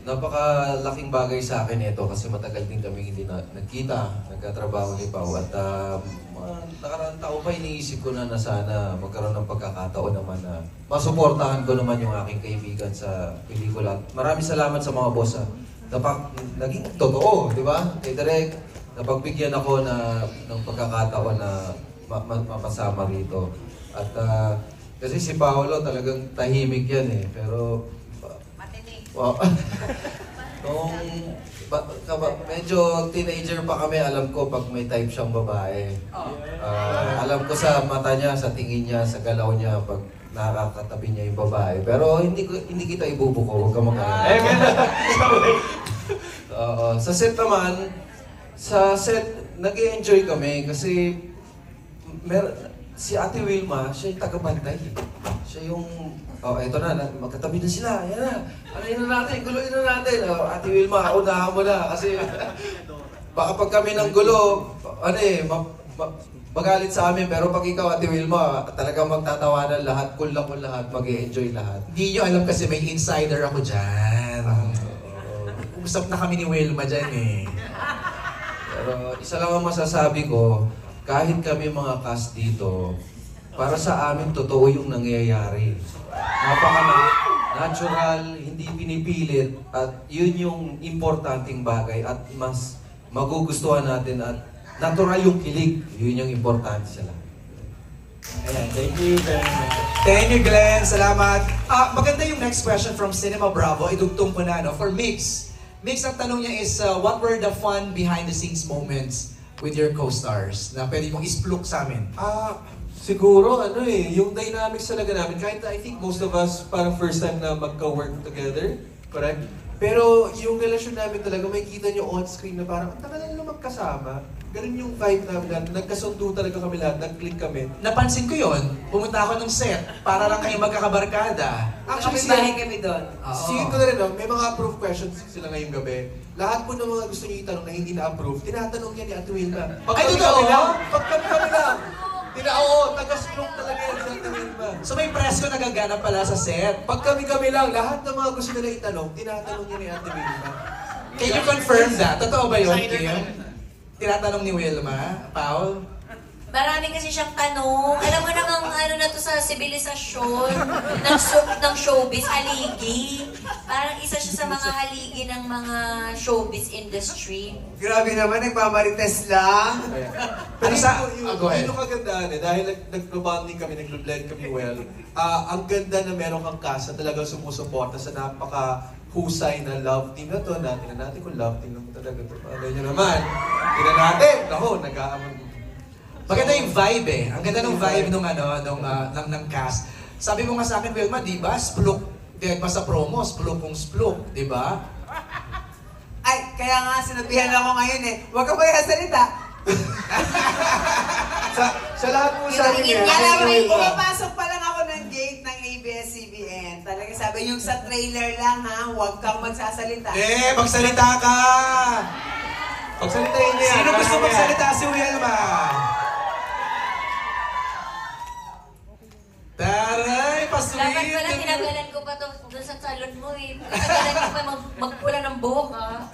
Speaker 4: napakalaking bagay sa akin ito kasi matagal din kami hindi nagkita, nagkatrabaho ni Pao at nakaraang taon pa iniisip ko na sana magkaroon ng pagkakataon naman na masuportahan ko naman yung aking kaibigan sa pelikula. Maraming salamat sa mga boss naging totoo, di ba? Kay Direk, napagbigyan ako ng pagkakataon na mapasama rito. At kasi si Paolo talagang tahimik yan eh, pero wow. Medyo teenager pa kami, alam ko pag may type siyang babae. Alam ko sa mata niya, sa tingin niya, sa galaw niya, pag nakakatabi niya yung babae. Pero hindi kita ibubuko, huwag ka mag-alala. Sa set naman, nag-i-enjoy kami kasi si Ate Wilma, siya yung taga-bantay. siya yung, eto na, magkatabi na sila, yan na. Ano na natin, guluhin na natin. Ate Wilma, unahan mo na kasi baka pag kami ng gulo, magalit sa amin. Pero pag ikaw, Ate Wilma, talagang magtatawanan lahat, cool lahat, mag-e-enjoy lahat.
Speaker 1: Hindi nyo alam kasi may insider ako dyan. Usap na kami ni Wilma dyan eh.
Speaker 4: Pero isa lang ang masasabi ko, kahit kami mga cast dito, para sa amin, totoo yung nangyayari. Napaka-natural, hindi pinipilit, at yun yung importanteng bagay at mas magugustuhan natin at natural yung kilig. Yun yung importante sa lahat.
Speaker 11: Ayan, thank you very much.
Speaker 1: Thank you, Glenn. Salamat. Maganda yung next question from Cinema Bravo. Idugtong ko na, no? For Mix. Mix, ang tanong niya is, what were the fun behind-the-scenes moments with your co-stars na pwede mong ispluk sa amin?
Speaker 4: Siguro, yung dynamics talaga namin, kahit I think most of us parang first time na magka-work together, correct? Pero yung relasyon namin talaga, may kita nyo on-screen na parang, ang tagal na magkasama. Ganun yung vibe namin lahat. Nagkasundo talaga kami lahat, nag-click kami.
Speaker 1: Napansin ko yon. Pumunta ako ng set para lang kayo magkakabarkada.
Speaker 6: Actually, bahay kami doon.
Speaker 4: Sige ko na rin, may mga approved questions sila ngayong gabi. Lahat po ng mga gusto niyo itanong na hindi na-approve, tinatanong niya ni Ate Wilma.
Speaker 1: Ay, totoo?
Speaker 4: Pag kami lang. Oo, taga-stroke talaga yan sa Ate Wilma.
Speaker 1: So may presko nagaganap pala sa set.
Speaker 4: Pag kami lang, lahat ng mga gusto nila itanong, tinatanong niya ni Ate Wilma.
Speaker 1: Can you confirm that? Totoo ba yun, Kim? Tinatanong ni Wilma, Paul?
Speaker 2: Marami kasi siyang tanong. Alam mo namang ano na to sa sibilisasyon ng showbiz, haligi. Parang isa siya sa mga haligi ng mga showbiz industry.
Speaker 6: Grabe naman, nagmamarites lang.
Speaker 4: Pero
Speaker 1: go ahead.
Speaker 4: Yung kagandahan dahil nag-bonding kami, nag-blend kami well, ang ganda na meron kang cast na talagang sumusuporta sa napaka-husay na love team na to. Tingnan natin kung love team naman talaga to. Alay nyo naman. Tingnan natin. Ako,
Speaker 1: Maganda yung vibe eh. Ang ganda ng vibe ng cast. Sabi mo nga sa akin, Wilma, di ba? Spluk. Dahil pa sa promo, spluk kung spluk. Di ba?
Speaker 6: Ay, kaya nga sinabihan ako ngayon eh. Huwag ka ba salita?
Speaker 4: sa lahat po sa akin
Speaker 6: Alam mo, pumapasok pa lang ako ng gate ng ABS-CBN. Talaga sabi, yung sa trailer lang ha, huwag kang magsasalita.
Speaker 1: Magsalita ka!
Speaker 4: Pagsalitain niya.
Speaker 1: Sino gusto magsalita? Si Wilma. Taray, pasweet!
Speaker 2: Dapat pala tinagalan ko pa to doon sa salon mo eh. Tinagalan ko pa magpula ng buhok ha.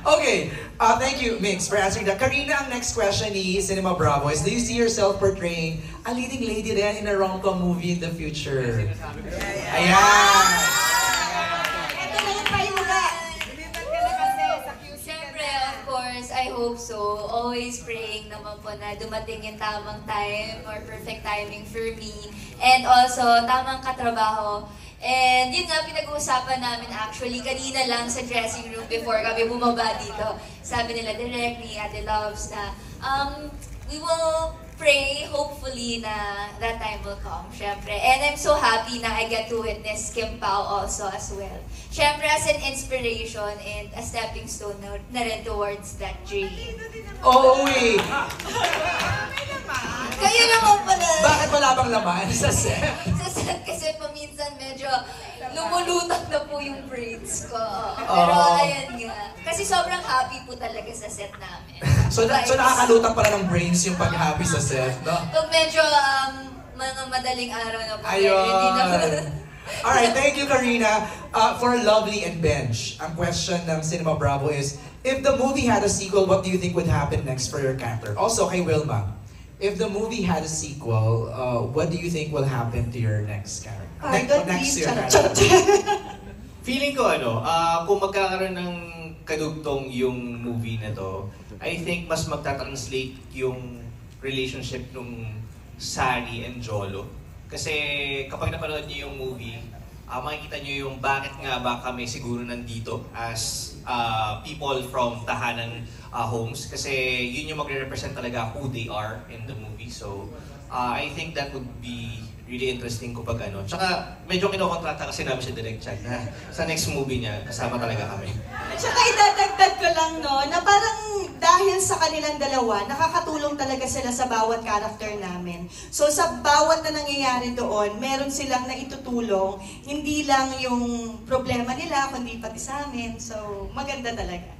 Speaker 1: Okay, thank you, Mix, for answering that. Karina, ang next question ni Cinema Bravo is, do you see yourself portraying a leading lady then in a rom-com movie in the future? Ayan!
Speaker 10: Ito na yung payuga.
Speaker 2: Siyempre, of course, I hope so. Always praying naman po na dumating yung tamang time or perfect timing for me. And also, tamang katrabaho. And yun nga, pinag-uusapan namin actually kanina lang sa dressing room before kami bumaba dito. Sabi nila directly, Ate Loves, na we will pray, hopefully, na that time will come, syempre. And I'm so happy na I get to witness Kim Pao also as well. Syempre, as an inspiration and a stepping stone na rin towards that dream.
Speaker 1: Oo eh!
Speaker 2: Kayo naman pala!
Speaker 1: Bakit wala bang laman sa set?
Speaker 2: Sa set kasi paminsan medyo lumulutang na po yung braids ko. Pero ayan nga. Kasi sobrang happy po talaga sa set namin.
Speaker 1: So nakakalutang pala ng brains yung pag-happy sa set, no?
Speaker 2: Pag medyo mga madaling araw na po.
Speaker 1: Ayun! Alright, thank you, Karina. For Lovely and Benj, ang question ng Cinema Bravo is, if the movie had a sequel, what do you think would happen next for your character? Also, kay Wilma, if the movie had a sequel, what do you think will happen to your next character? Next year.
Speaker 12: Feeling ko kung magkakaroon ng kadugtong yung movie na to, I think mas magta-translate yung relationship nung Sari and Jolo. Kasi kapag napanood niyo yung movie, makikita niyo yung bakit nga ba kami siguro nandito as people from tahanan homes. Kasi yun yung magre-represent talaga who they are in the movie. So, I think that would be really interesting kapag Tsaka medyo kinokontrata kasi namin si Direk Chad na sa next movie niya, kasama talaga kami.
Speaker 10: Tsaka idadagdag ko ko lang, no, na parang dahil sa kanilang dalawa, nakakatulong talaga sila sa bawat character namin. So sa bawat na nangyayari doon, meron silang naitutulong, hindi lang yung problema nila, kundi pati sa amin. So maganda talaga.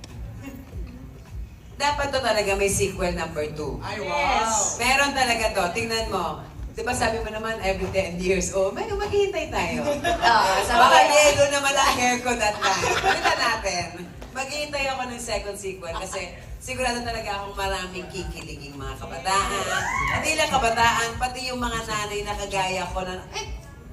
Speaker 6: Dapat to talaga may sequel number 2.
Speaker 1: Ay, wow!
Speaker 10: Yes.
Speaker 6: Meron talaga to. Tingnan mo. Diba sabi mo naman every 10 years, maghihintay tayo. Baka yelo naman ang hair ko that time. Pagkita natin. Maghihintay ako ng second sequel kasi sigurado talaga akong maraming kikiliging mga kabataan. Hindi lang kabataan, pati yung mga nanay na kagaya ko na,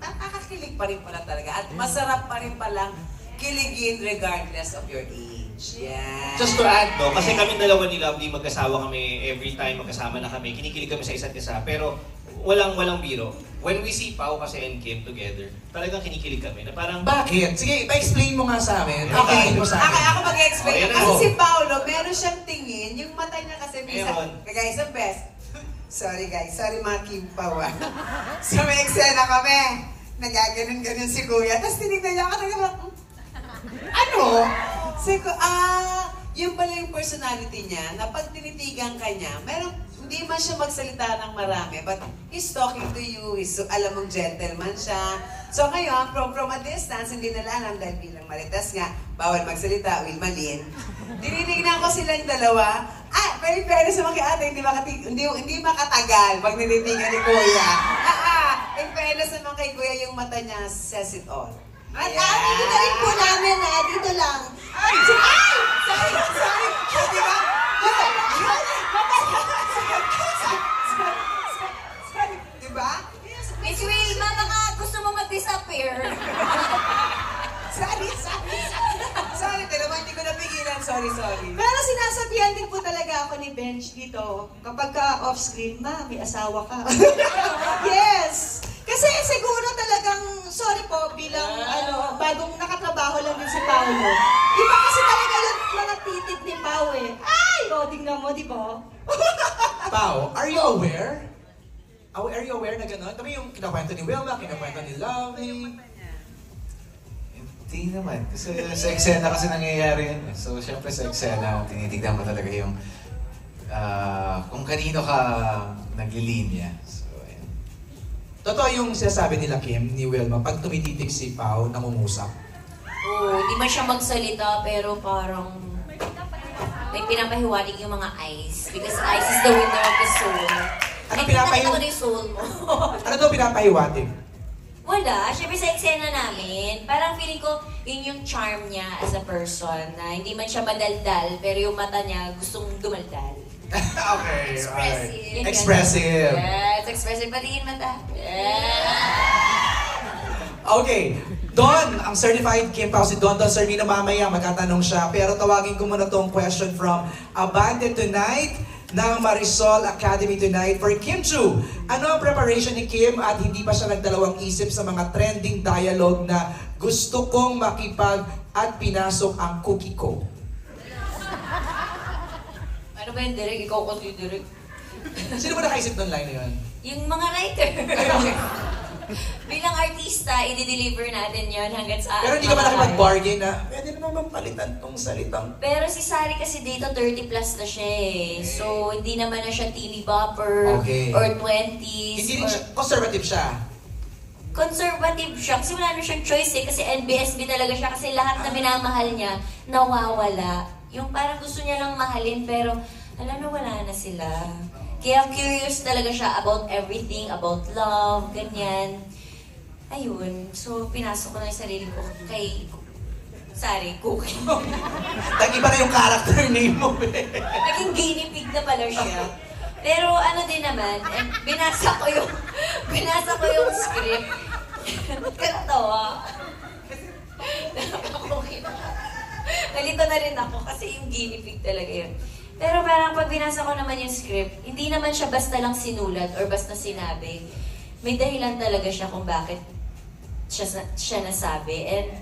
Speaker 6: nakakakilig pa rin pala talaga. At masarap pa rin palang kiligin regardless of your age. Yeah.
Speaker 12: Just to add, no, kasi kami dalawa ni Lovely, mag-asawa kami, every time magkasama na kami, kinikilig kami sa isa't isa, pero walang biro. When we see Pao kasi and Kim together, talagang kinikilig kami na parang...
Speaker 1: Bakit? Sige, pa-explain mo nga sa amin.
Speaker 6: Okay,
Speaker 1: Mo sa amin.
Speaker 6: ako mag-explain.
Speaker 12: Okay,
Speaker 6: Kasi si Paolo, meron siyang tingin, yung mata niya kasi minsan,
Speaker 12: Meron.
Speaker 6: kagaya sa best. Sorry guys, sorry mga Kim Pao. So may eksena kami, nagaganon-ganon si Kuya, tapos tinignan niya ako, ano? Sabi ko, yun pala yung personality niya, na pag tinitigan ka niya, hindi man siya magsalita ng marami, but he's talking to you, alam mong gentleman siya. So ngayon, from a distance, hindi nila alam dahil bilang maritas nga, bawal magsalita, Wilma Lynn. Dinignan ko silang dalawa, very fairness naman kay ate, hindi makatagal pag nilitigan ni Kuya. In fairness naman kay Kuya, yung mata niya says it all.
Speaker 10: At dito rin po namin, dito lang.
Speaker 6: Ay! Sorry! Di ba? Diba?
Speaker 2: Miss Wilma, baka gusto mo mag-disappear.
Speaker 6: Sorry, dalawa hindi ko napigilan. Sorry.
Speaker 10: Pero sinasabihan din po talaga ako ni Bench dito, kapag off-screen, may asawa ka. Yes! Kasi siguro talagang, sorry po, bilang bagong nakatrabaho lang din si Paolo. Iba kasi talaga yung mga titit ni Pao eh. Ay! Tingnan mo, di ba?
Speaker 1: Pao, are you aware? Are you aware na gano'n? Kami yung kinakwento ni Wilma, kinakwento ni Lovely.
Speaker 3: Hindi naman. Kasi sa eksena kasi nangyayari yun. So, syempre sa eksena, tinitignan mo talaga yung kung kanino ka naglilinya. So, ayan.
Speaker 1: Totoo yung sinasabi nila Kim, ni Wilma, pag tumititig si Pao, nangungusap.
Speaker 2: Oo, hindi man siya magsalita, pero parang may pinapahiwatig yung mga eyes. Because eyes is the winner of the soul.
Speaker 1: Ano
Speaker 2: Nakita ko na yung soul mo.
Speaker 1: Ano daw pinapahiwatig?
Speaker 2: Wala. Siyempre sa eksena namin, parang feeling ko yun yung charm niya as a person. Na hindi man siya madaldal, pero yung mata niya gustong dumaldal.
Speaker 1: Okay,
Speaker 2: Expressive.
Speaker 1: alright.
Speaker 2: Yung
Speaker 1: Expressive.
Speaker 2: ganun. Yes, expressive. Patingin mata.
Speaker 1: Okay. Don, ang certified Kim Pao, si Don Sermino mamaya, magtatanong siya. Pero tawagin ko muna tong question from Abante Tonight ng Marisol Academy Tonight for Kim Chu. Ano ang preparation ni Kim at hindi pa siya nagdalawang isip sa mga trending dialogue na gusto kong makipag at pinasok ang cookie ko?
Speaker 2: Ano ba yun, Derek? Ikaw ko si Derek.
Speaker 1: Sino ba nakaisip ng line na yun?
Speaker 2: Yung mga writer. Bilang artista, i-deliver natin yon hanggang sa...
Speaker 1: Pero hindi ka ba nakipag-bargain na pwede naman mapalitan tong salitang...
Speaker 2: Pero si Sari kasi dito 30 plus na siya eh. So, hindi naman na siya teeny bopper or 20s.
Speaker 1: Hindi rin siya, conservative siya.
Speaker 2: Conservative siya kasi wala na siyang choice eh. Kasi NBSB talaga siya kasi lahat na minamahal niya, nawawala. Yung parang gusto niya lang mahalin pero alam na wala na sila. Kaya curious talaga siya about everything, about love, ganyan. Ayun. So, pinasok ko na yung sarili ko kay Sari, Cookie.
Speaker 1: Nag-iba na yung character name mo eh.
Speaker 2: Naging guinea pig na pala siya. Pero ano din naman, binasa ko yung script. Kanatawa. Nalito na rin ako kasi yung guinea pig talaga yun. Pero parang pag binasa ko naman yung script, hindi naman siya basta lang sinulat or basta sinabi. May dahilan talaga siya kung bakit siya nasabi. And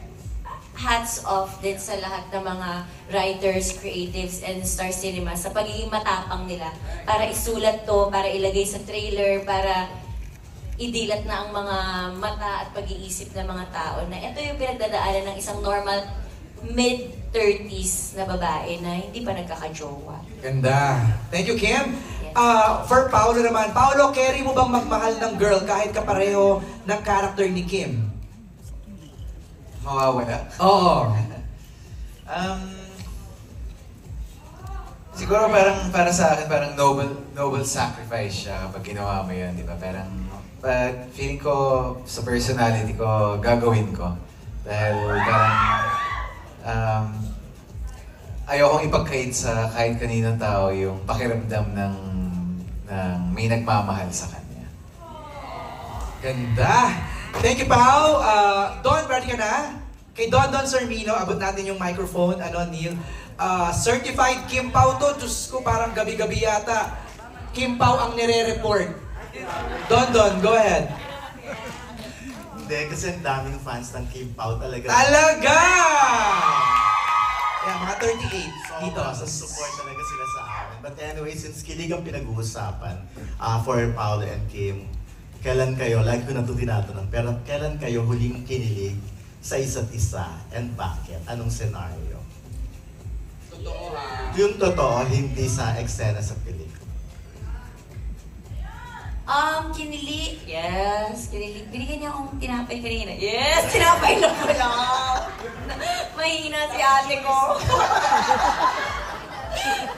Speaker 2: hats off din sa lahat ng mga writers, creatives, and Star Cinema sa pagiging matapang nila para isulat to, para ilagay sa trailer, para idilat na ang mga mata at pag-iisip ng mga tao na ito yung pinagdadaanan ng isang normal mid-30s na babae na hindi pa nagkakajowa.
Speaker 1: Ganda. Thank you, Kim. For Paolo naman, Paolo, carry mo bang magmahal ng girl kahit kapareho ng character ni Kim?
Speaker 3: Mawawala?
Speaker 1: Oo.
Speaker 3: Siguro parang para sa akin, parang noble sacrifice siya kapag ginawa mo yun, di ba? Parang, but feeling ko sa personality ko, gagawin ko. Dahil parang, ayokong ipagkait sa kahit kaninong tao yung pakiramdam ng may nagmamahal sa kanya.
Speaker 1: Ganda. Thank you, Pao. Don, ready ka na? Kay Don Sermino, abot natin yung microphone. Neil? Certified Kim Pao to. Diyos ko, parang gabi-gabi yata. Kim Pao ang nire-report. Don, go ahead.
Speaker 13: Hindi, kasi ang daming fans ng Kim Pao talaga.
Speaker 1: Talaga! Yeah, mga 38 dito.
Speaker 13: Support talaga sila sa amin. But anyway, since kilig ang pinag-uusapan for Paolo and Kim, kailan kayo, lagi ko na ito tinatanong, pero kailan kayo huling kinilig sa isa't isa and bakit? Anong senaryo?
Speaker 1: Totoo ha?
Speaker 13: Yung totoo, hindi sa eksena sa pelikula.
Speaker 2: Kinilig. Yes, kinilig. Binigyan niya akong tinapay kanina. Yes, tinapay na pala. Mahina si ate ko.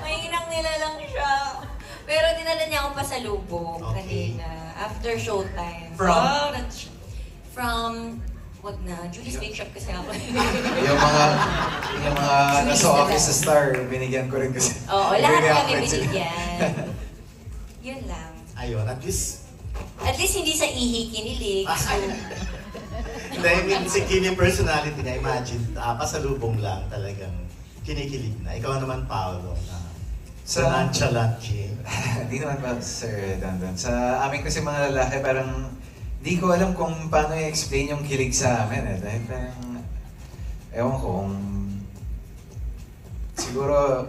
Speaker 2: Mahinang nila lang siya. Pero dinala niya akong pasalubong kanina. After showtime. From wag na. Julie's Bake Shop kasi ako.
Speaker 3: yung mga nasa office sa Star, binigyan ko rin kasi.
Speaker 2: Oo, lahat kami binigyan. Yun lang.
Speaker 13: Ayun, at least
Speaker 2: hindi sa ihi kinilig. So,
Speaker 13: hindi, I mean, si Kim yung personality niya, imagine, pasalubong lang talagang kinikilig na. Ikaw naman, Paolo, sa nonchalant Kim.
Speaker 3: Hindi naman ba, Sir Dandan. Sa amin kasi mga lalaki, parang di ko alam kung paano i-explain yung kilig sa amin eh. Dahil parang, ewan ko kung siguro,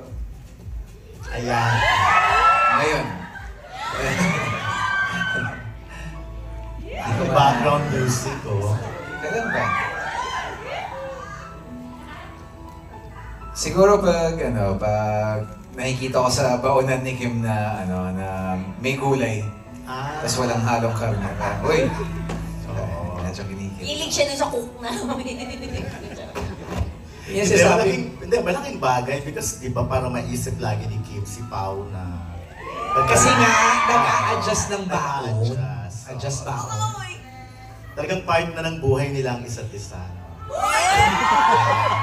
Speaker 13: ayan.
Speaker 3: Ngayon.
Speaker 13: Yung background music, oh.
Speaker 3: Kailan ba? Siguro pag nakikita ko sa baunan ni Kim na, na may gulay. Tapos walang halong karne. Parang, uy! Medyo kinikilig.
Speaker 2: Kilig siya dun sa cook namin.
Speaker 1: Yes,
Speaker 13: hindi, malaking bagay because di ba para maisip lagi ni Kim si Pao na
Speaker 1: kasi nga, nag-a-adjust ng baon. Adjust baon.
Speaker 13: Talagang part na ng buhay nila ang isa't isa.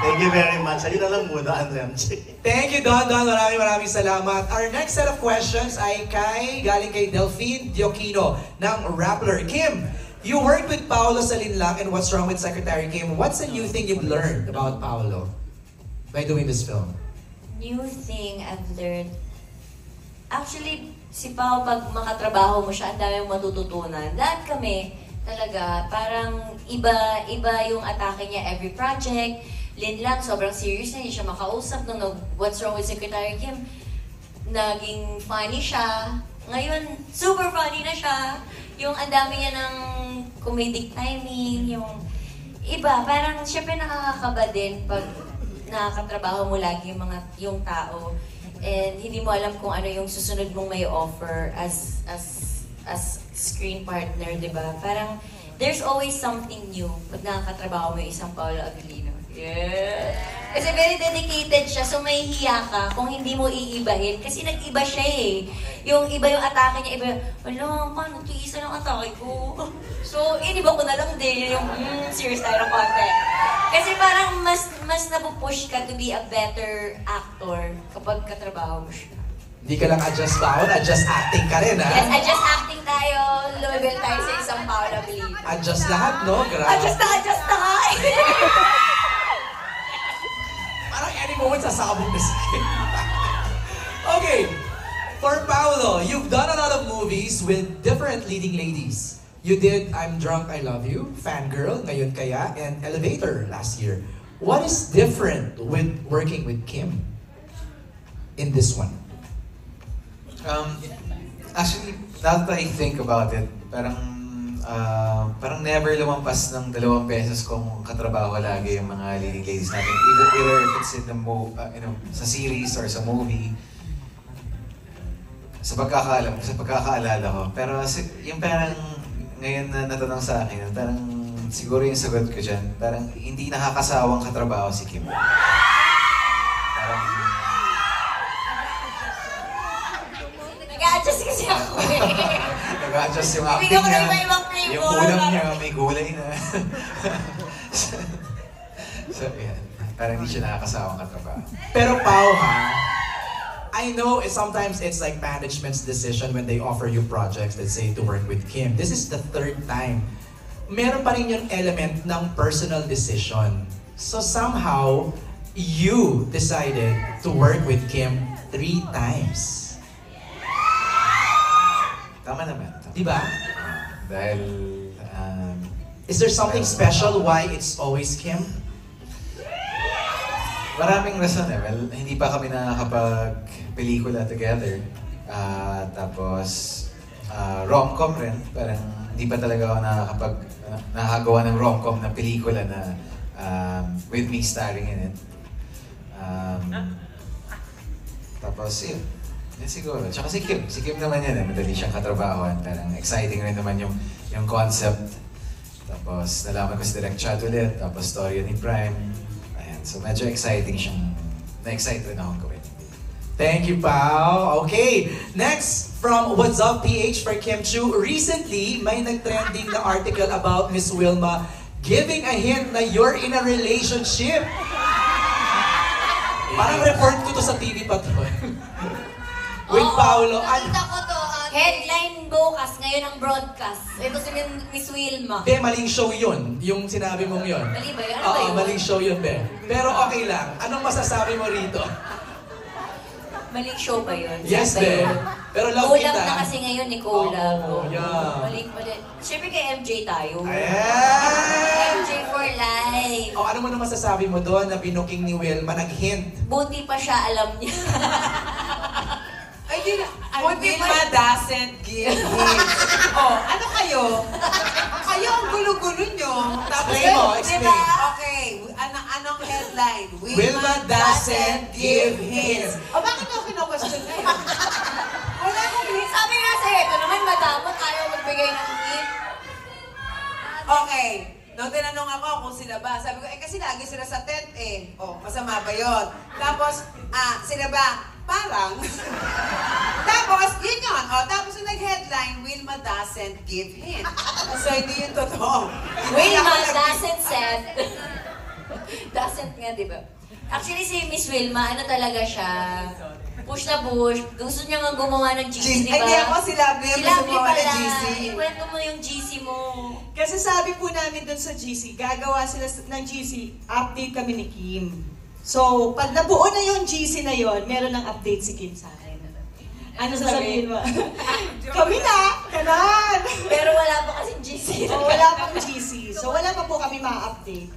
Speaker 13: Thank you very much. Ayun na lang muna, Andremchi.
Speaker 1: Thank you, Don. Maraming salamat. Our next set of questions ay galing kay Delphine Diokino ng Rappler. Kim, you worked with Paolo sa Linlang and What's Wrong with Secretary Kim. What's a new thing you've learned about Paolo by doing this film?
Speaker 2: New thing I've learned. Actually, si Pao, pag makatrabaho mo siya, ang dami mong matututunan. Lahat kami, talaga, parang iba yung atake niya every project. Linlang, sobrang serious na, hindi siya makausap. Nung What's Wrong with Secretary Kim, naging funny siya. Ngayon, super funny na siya. Yung ang dami niya ng comedic timing, yung iba, parang syempre nakakakaba din pag nakakatrabaho mo lagi yung tao. And hindi mo alam kung ano yung susunod mong may offer as screen partner, di ba? Parang there's always something new pag nakakatrabaho mo yung isang Paolo Abilino. Yeah! Kasi very dedicated siya, so may hiya ka kung hindi mo iibahin. Kasi nag-iba siya eh. Yung iba yung atake niya, iba yung, paano tiisa ng atake ko? So, iniba ko na lang din yung serious tayo ng konti. Kasi parang mas napupush ka to be a better actor kapag katrabaho mo siya.
Speaker 1: Hindi ka lang adjust baon, adjust acting ka rin, ha?
Speaker 2: Yes, adjust acting tayo. Level tayo sa isang Paolo Abilino.
Speaker 1: Adjust lahat, no? Grabe.
Speaker 2: Adjust na nga!
Speaker 1: Parang any moment sasabog na skin. Okay. For Paolo, you've done a lot of movies with different leading ladies. You did I'm Drunk, I Love You, Fangirl, Ngayon Kaya, and Elevator last year. What is different with working with Kim in this one?
Speaker 3: Actually, now that I think about it, parang parang never lumampas ng 2 beses kung katrabaho lagi yung mga leading ladies natin. Either if it's in the sa series or sa movie. Sa pagkakaalala ko. Pero yung parang ngayon na natanong sa akin, parang siguro yung sagot ko dyan, parang hindi nakakasawang katrabaho si Kim. Parang...
Speaker 2: Nag-a-adjust kasi ako eh.
Speaker 3: Nag-a-adjust yung acting niya. Yung ulam niya, may gulay na. So, yan. Parang hindi siya nakakasawang katrabaho.
Speaker 1: Pero Pao, ha? I know sometimes it's like management's decision when they offer you projects, let's say, to work with Kim. This is the 3rd time. Meron pa rin yung element ng personal decision. So somehow, you decided to work with Kim 3 times.
Speaker 3: Tama naman.
Speaker 1: Diba?
Speaker 3: Dahil...
Speaker 1: is there something special why it's always Kim?
Speaker 3: Maraming rason eh. Well, hindi pa kami nakakapag-pelikula together. Tapos, rom-com rin. Parang hindi pa talaga ako nakakagawa ng rom-com na pelikula na with me starring in it. Tapos, yun. Yan siguro. Tsaka si Kim. Si Kim naman yan eh. Madali siyang katrabahoan. Parang exciting rin naman yung concept. Tapos, nalaman ko si Direct Chad ulit. Tapos, storya ni Prime. So medyo exciting siyang, na-excite rin akong gawin.
Speaker 1: Thank you, Pao. Okay, next from What's Up PH for Kim Chiu. Recently, may nag-trending na article about Miss Wilma giving a hint na you're in a relationship. Parang report ko to sa TV pa to. With Paolo.
Speaker 2: Nakita ko to. Headline bukas, ngayon ang broadcast. Ito si Miss Wilma.
Speaker 1: Be, maling show yun. Yung sinabi mong yun.
Speaker 2: Mali ba yun? Ano ba yun?
Speaker 1: Maling show yun, Be. Pero okay lang. Anong masasabi mo rito?
Speaker 2: Maling show ba yun?
Speaker 1: Yes, Be. Pero love
Speaker 2: Collab
Speaker 1: kita.
Speaker 2: na kasi ngayon ni Collab.
Speaker 1: Yeah.
Speaker 2: Mali. Siyempre kay MJ tayo.
Speaker 1: Ayan!
Speaker 2: MJ for life.
Speaker 1: Ano mo na masasabi mo doon na binuking ni Wilma, nag-hint?
Speaker 2: Buti pa siya alam niya.
Speaker 6: Ay, Wilma doesn't give hints. Ano kayo? Kayo ang gulo-gulo nyo. Tapos,
Speaker 1: Explain.
Speaker 6: diba? Okay, anong headline?
Speaker 1: Wilma doesn't give hints.
Speaker 6: Bakit ako kino-question na yun? Wala akong hints.
Speaker 2: Sabi nga sa'yo, ito naman madamot, ayaw magbigay ng hint.
Speaker 6: Okay. Nung tinanong ako kung sila ba, sabi ko, kasi lagi sila sa tent eh. Masama ba yun? Tapos, sila ba? Parang. Tapos, yun yun. Tapos yung nag-headline, Wilma doesn't give hint. So, hindi yun totoo.
Speaker 2: Wilma doesn't said. Doesn't nga, di ba? Actually, si Miss Wilma, ano talaga siya? Push na push. Gusto niya nga gumawa ng GC, di ba?
Speaker 6: Hindi ako, si Lovely ang gusto gumawa ng GC.
Speaker 2: Ikwento mo yung GC mo.
Speaker 10: Kasi sabi po namin dun sa GC, gagawa sila ng GC, update kami ni Kim. So, pag nabuo na yung GC na yon, meron ng update si Kim sa akin. Ano sasabihin mo? Kami na! Kanan!
Speaker 2: Pero wala pa kasing GC.
Speaker 10: Wala pang GC. So, wala pa po kami ma-update.